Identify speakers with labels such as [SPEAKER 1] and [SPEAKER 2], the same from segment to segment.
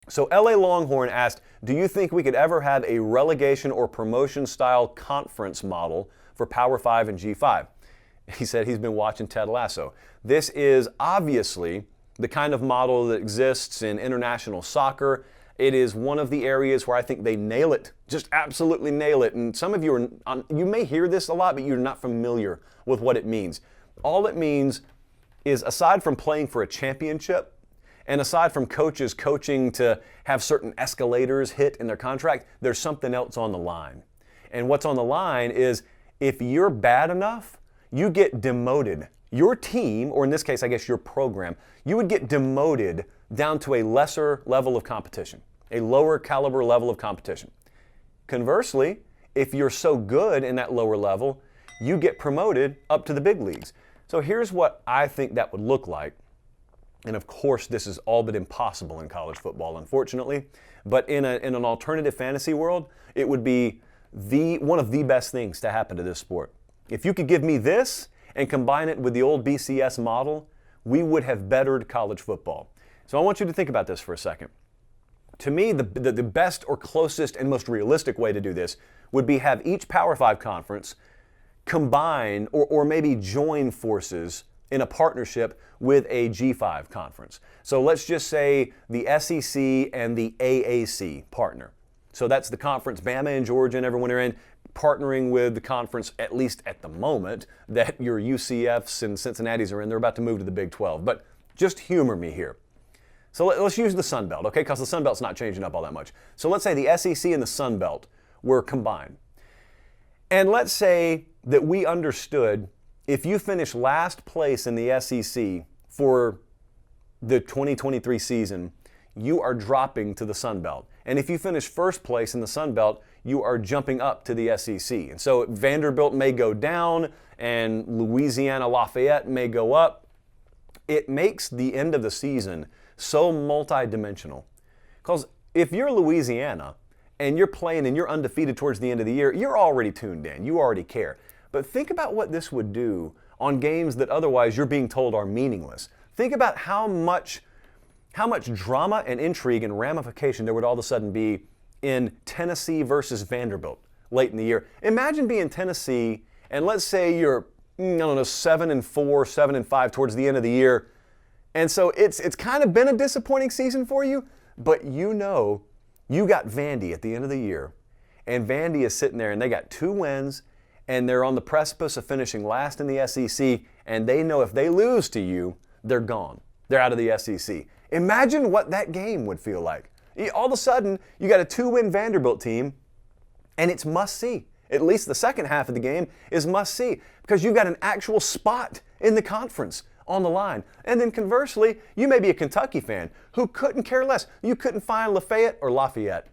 [SPEAKER 1] So LA Longhorn asked, do you think we could ever have a relegation or promotion style conference model for Power 5 and G5? He said he's been watching Ted Lasso. This is obviously the kind of model that exists in international soccer. It is one of the areas where I think they nail it, just absolutely nail it. And some of you you may hear this a lot, but you're not familiar with what it means. All it means is, aside from playing for a championship, and aside from coaches coaching to have certain escalators hit in their contract, there's something else on the line. And what's on the line is, if you're bad enough, you get demoted. Your team, or in this case, I guess your program, you would get demoted down to a lesser level of competition, a lower caliber level of competition. Conversely, if you're so good in that lower level, you get promoted up to the big leagues. So here's what I think that would look like. And of course, this is all but impossible in college football, unfortunately. But in an alternative fantasy world, it would be one of the best things to happen to this sport. If you could give me this and combine it with the old BCS model, we would have bettered college football. So I want you to think about this for a second. To me, the best or closest and most realistic way to do this would be have each Power 5 conference combine or maybe join forces in a partnership with a G5 conference. So let's just say the SEC and the AAC partner. So that's the conference Bama and Georgia and everyone are in, partnering with the conference, at least at the moment, that your UCFs and Cincinnati's are in. They're about to move to the Big 12. But just humor me here. So let's use the Sun Belt, okay? Because the Sun Belt's not changing up all that much. So let's say the SEC and the Sun Belt were combined. And let's say that we understood, if you finish last place in the SEC for the 2023 season, you are dropping to the Sun Belt. And if you finish first place in the Sun Belt, you are jumping up to the SEC. And so Vanderbilt may go down and Louisiana Lafayette may go up. It makes the end of the season so multi-dimensional. Because if you're Louisiana and you're playing and you're undefeated towards the end of the year, you're already tuned in. You already care. But think about what this would do on games that otherwise you're being told are meaningless. Think about how much drama and intrigue and ramification there would all of a sudden be in Tennessee versus Vanderbilt late in the year. Imagine being Tennessee and let's say you're, 7-4, 7-5 towards the end of the year. And so it's kind of been a disappointing season for you, but you got Vandy at the end of the year, and Vandy is sitting there and they got 2 wins, and they're on the precipice of finishing last in the SEC, and they know if they lose to you, they're gone. They're out of the SEC. Imagine what that game would feel like. All of a sudden, you got a 2-win Vanderbilt team, and it's must-see. At least the second half of the game is must-see, because you've got an actual spot in the conference on the line. And then conversely, you may be a Kentucky fan who couldn't care less. You couldn't find Lafayette,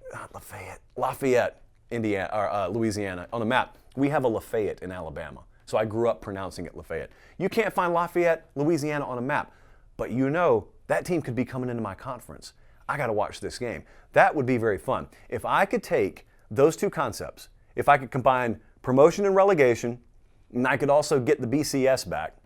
[SPEAKER 1] Indiana, or Louisiana on the map. We have a Lafayette in Alabama, so I grew up pronouncing it Lafayette. You can't find Lafayette, Louisiana on a map, but that team could be coming into my conference. I got to watch this game. That would be very fun. If I could take those two concepts, if I could combine promotion and relegation, and I could also get the BCS back,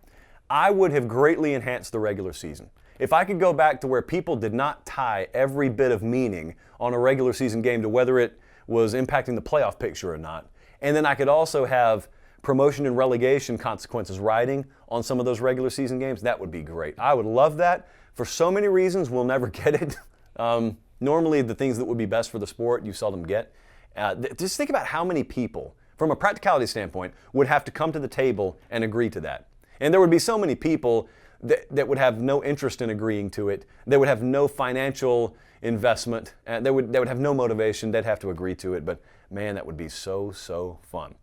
[SPEAKER 1] I would have greatly enhanced the regular season. If I could go back to where people did not tie every bit of meaning on a regular season game to whether it was impacting the playoff picture or not, and then I could also have promotion and relegation consequences riding on some of those regular season games, that would be great. I would love that. For so many reasons, we'll never get it. Normally, the things that would be best for the sport, you seldom get. Just think about how many people, from a practicality standpoint, would have to come to the table and agree to that. And there would be so many people that would have no interest in agreeing to it. They would have no financial investment. They would have no motivation. They'd have to agree to it. But man, that would be so fun.